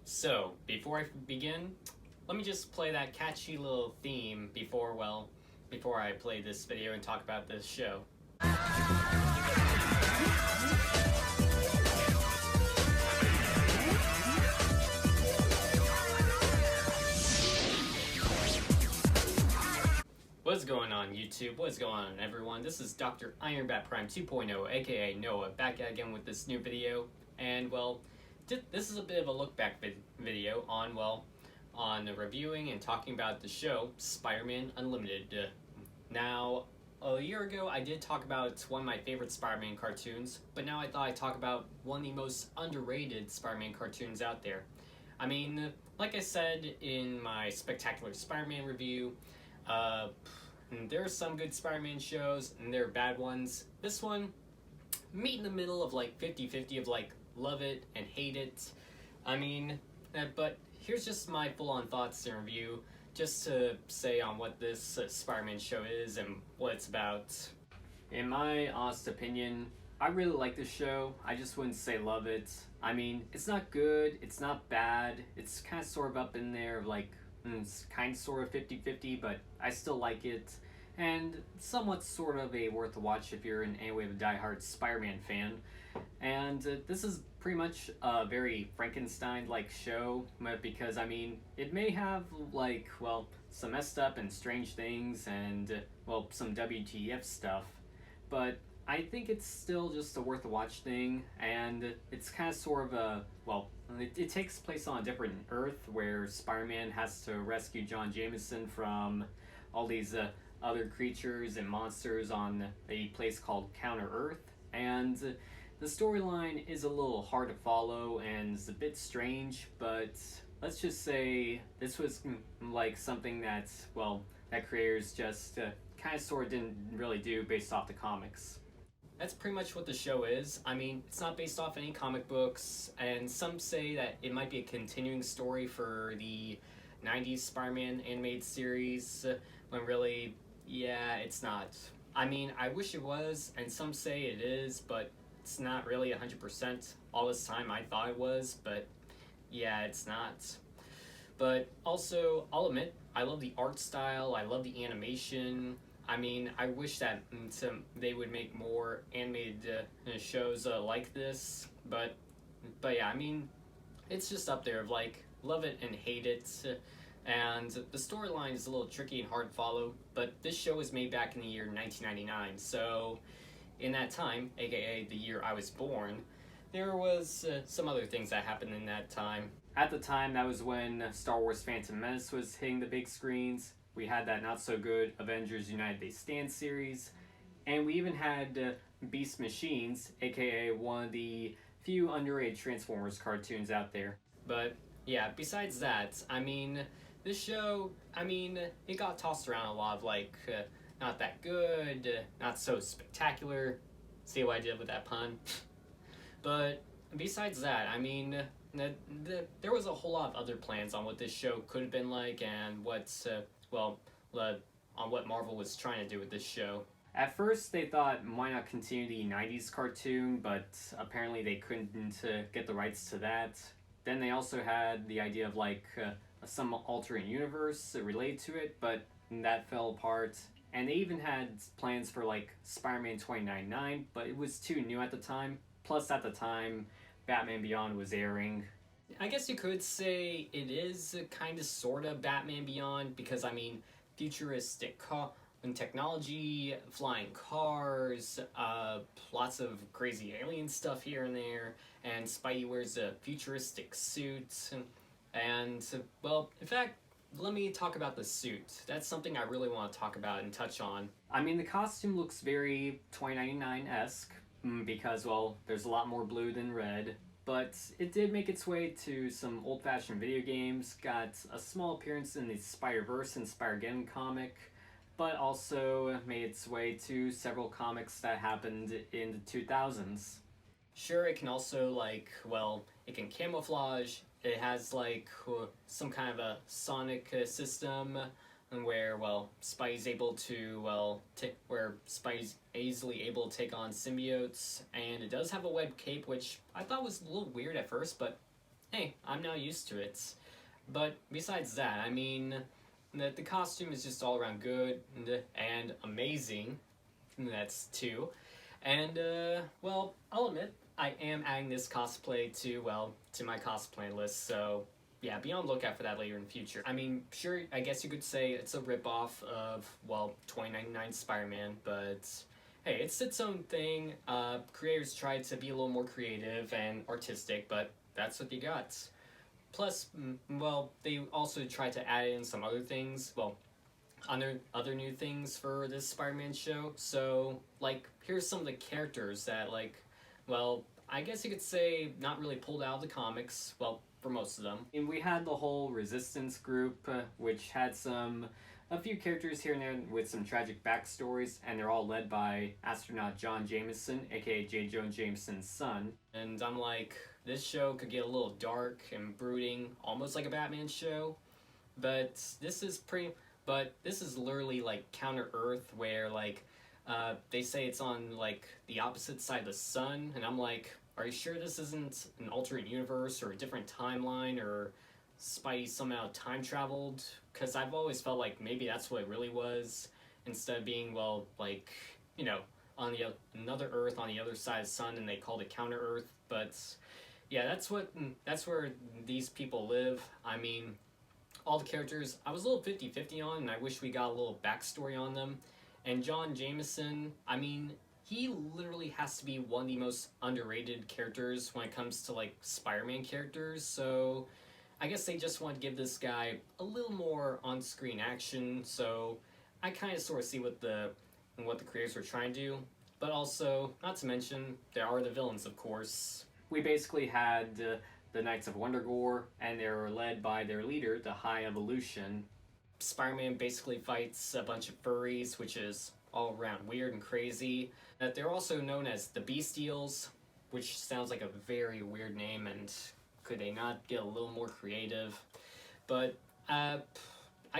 So, before I begin, let me just play that catchy little theme before I play this video and talk about this show. What's going on, YouTube? What's going on, everyone? This is Dr. Ironbat Prime 2.0, aka Noah, back again with this new video. And, well, this is a bit of a look back video on reviewing and talking about the show Spider-Man Unlimited. Now, a year ago I did talk about one of my favorite Spider-Man cartoons, but now I thought I'd talk about one of the most underrated Spider-Man cartoons out there. I mean, like I said in my Spectacular Spider-Man review, there are some good Spider-Man shows and there are bad ones. This one, meet in the middle of like 50-50 of like love it and hate it. I mean, but here's just my full-on thoughts and review, just to say on what this Spider-Man show is and what it's about. In my honest opinion, I really like this show. I just wouldn't say love it. I mean, it's not good, it's not bad, it's kind of sort of up in there, like, it's kind of sort of 50-50, but I still like it. And somewhat sort of a worth a watch if you're in any way of a diehard Spider-Man fan. And this is pretty much a very Frankenstein-like show, because, I mean, it may have, like, well, some messed up and strange things and, well, some WTF stuff, but I think it's still just a worth a watch thing, and it's kind of sort of a, well, it takes place on a different Earth where Spider-Man has to rescue John Jameson from all these other creatures and monsters on a place called Counter Earth, and the storyline is a little hard to follow and is a bit strange, but let's just say this was like something that, well, that creators just kind of sort of didn't really do based off the comics. That's pretty much what the show is. I mean, it's not based off any comic books, and some say that it might be a continuing story for the 90s Spider-Man animated series, when really, yeah, it's not. I mean, I wish it was, and some say it is, but it's not really 100%. All this time I thought it was, but yeah, it's not. But also, I'll admit, I love the art style, I love the animation. I mean, I wish that they would make more animated shows like this, but yeah, I mean, it's just up there of like, love it and hate it, and the storyline is a little tricky and hard to follow, but this show was made back in the year 1999, so in that time, aka the year I was born, there was some other things that happened in that time. At the time, that was when Star Wars Phantom Menace was hitting the big screens. We had that not-so-good Avengers United They Stand series, and we even had Beast Machines, aka one of the few underrated Transformers cartoons out there. But yeah, besides that, I mean, this show, I mean, it got tossed around a lot of like, not that good, not so spectacular. See what I did with that pun? But besides that, I mean, there was a whole lot of other plans on what this show could have been like and what's, well, on what Marvel was trying to do with this show. At first, they thought, why not continue the 90s cartoon, but apparently they couldn't get the rights to that. Then they also had the idea of, like, some alternate universe related to it, but that fell apart. And they even had plans for, like, Spider-Man 2099, but it was too new at the time. Plus, at the time, Batman Beyond was airing. I guess you could say it is kind of sort of Batman Beyond, because I mean, futuristic technology, flying cars, lots of crazy alien stuff here and there, and Spidey wears a futuristic suit, and well, in fact, let me talk about the suit. That's something I really want to talk about and touch on. I mean, the costume looks very 2099-esque, because, well, there's a lot more blue than red. But it did make its way to some old-fashioned video games, got a small appearance in the Spider-Verse and Spider-Geddon comic, but also made its way to several comics that happened in the 2000s. Sure, it can also, like, well, it can camouflage, it has, like, some kind of a sonic system, where, well, Spidey's able to, well, where Spidey's easily able to take on symbiotes, and it does have a web cape, which I thought was a little weird at first, but hey, I'm now used to it. But besides that, I mean, the costume is just all around good and amazing. That's two. And, well, I'll admit, I am adding this cosplay to, well, to my cosplay list, so yeah, be on the lookout for that later in the future. I mean, sure, I guess you could say it's a ripoff of, well, 2099 Spider-Man, but hey, it's its own thing. Creators tried to be a little more creative and artistic, but that's what you got. Plus, well, they also tried to add in some other things, well, other new things for this Spider-Man show. So, like, here's some of the characters that, like, well, I guess you could say not really pulled out of the comics. Well, for most of them. And we had the whole Resistance group, which had a few characters here and there with some tragic backstories, and they're all led by astronaut John Jameson, aka J. Jonah Jameson's son. And I'm like, this show could get a little dark and brooding, almost like a Batman show. But this is literally like Counter Earth, where like they say it's on like the opposite side of the sun, and I'm like, are you sure this isn't an alternate universe or a different timeline, or Spidey somehow time traveled? Because I've always felt like maybe that's what it really was, instead of being, well, like, you know, on the another Earth on the other side of the sun, and they called it Counter Earth. But yeah, that's where these people live. I mean, all the characters I was a little 50-50 on, and I wish we got a little backstory on them. And John Jameson, I mean, he literally has to be one of the most underrated characters when it comes to like Spider-Man characters. So I guess they just want to give this guy a little more on-screen action. So I kind of sort of see what the creators were trying to do. But also, not to mention, there are the villains, of course. We basically had the Knights of Wondergore, and they were led by their leader, the High Evolution. Spider-Man basically fights a bunch of furries, which is all around weird and crazy. They're also known as the Bestials, which sounds like a very weird name, and could they not get a little more creative? But I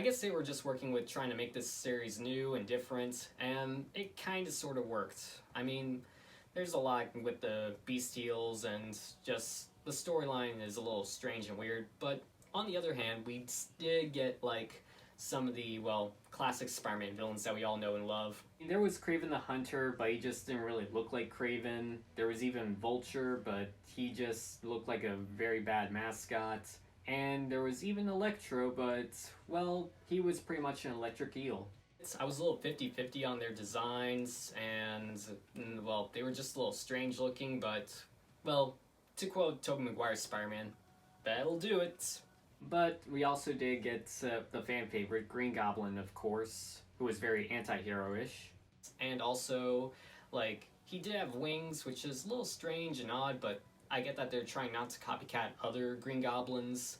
guess they were just working with trying to make this series new and different, and it kind of sort of worked. I mean, there's a lot with the Bestials, and just the storyline is a little strange and weird, but on the other hand, we did get like some of the, well, classic Spider-Man villains that we all know and love. There was Kraven the Hunter, but he just didn't really look like Kraven. There was even Vulture, but he just looked like a very bad mascot. And there was even Electro, but, well, he was pretty much an electric eel. I was a little 50-50 on their designs, and, well, they were just a little strange looking, but, well, to quote Tobey Maguire's Spider-Man, that'll do it. But we also did get the fan favorite, Green Goblin, of course, who was very anti-hero-ish. And also, like, he did have wings, which is a little strange and odd, but I get that they're trying not to copycat other Green Goblins.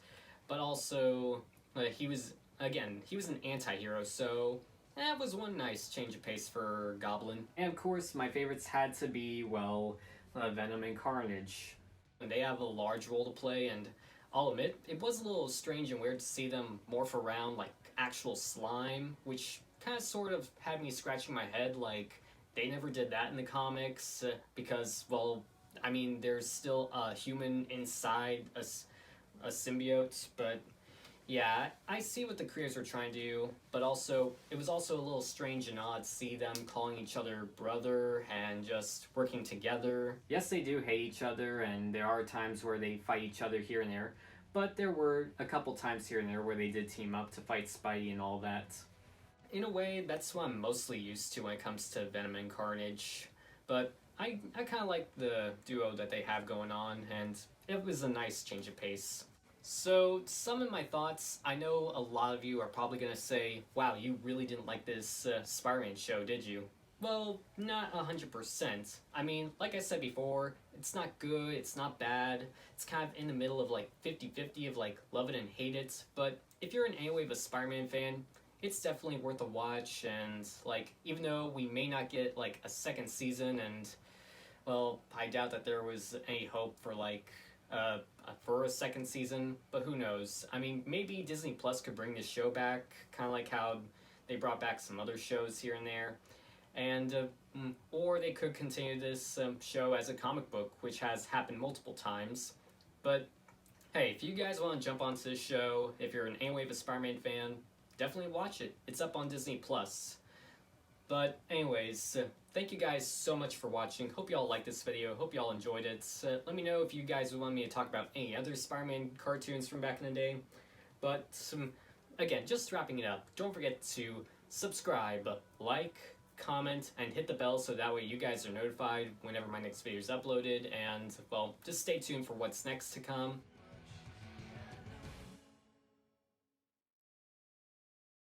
But also, he was an anti-hero, so that was one nice change of pace for Goblin. And of course, my favorites had to be, well, Venom and Carnage. And they have a large role to play, and I'll admit, it was a little strange and weird to see them morph around like actual slime, which kind of sort of had me scratching my head, like, they never did that in the comics, because, well, I mean, there's still a human inside a symbiote, but yeah, I see what the creators were trying to do, but also, it was also a little strange and odd to see them calling each other brother and just working together. Yes, they do hate each other, and there are times where they fight each other here and there, but there were a couple times here and there where they did team up to fight Spidey and all that. In a way, that's what I'm mostly used to when it comes to Venom and Carnage, but I kind of like the duo that they have going on, and it was a nice change of pace. So, to sum in my thoughts, I know a lot of you are probably going to say, wow, you really didn't like this Spider-Man show, did you? Well, not 100%. I mean, like I said before, it's not good, it's not bad, it's kind of in the middle of like 50-50 of like love it and hate it, but if you're in any way of a Spider-Man fan, it's definitely worth a watch, and like, even though we may not get like a second season, and well, I doubt that there was any hope for like for a second season, but who knows? I mean, maybe Disney Plus could bring this show back, kind of like how they brought back some other shows here and there, and or they could continue this show as a comic book, which has happened multiple times. But Hey, if you guys want to jump onto this show, if you're an any wave of Spider-Man fan, definitely watch it. It's up on Disney Plus. But anyways, thank you guys so much for watching. Hope y'all liked this video. Hope y'all enjoyed it. Let me know if you guys would want me to talk about any other Spider-Man cartoons from back in the day. But again, just wrapping it up, don't forget to subscribe, like, comment, and hit the bell so that way you guys are notified whenever my next video is uploaded. And, well, just stay tuned for what's next to come.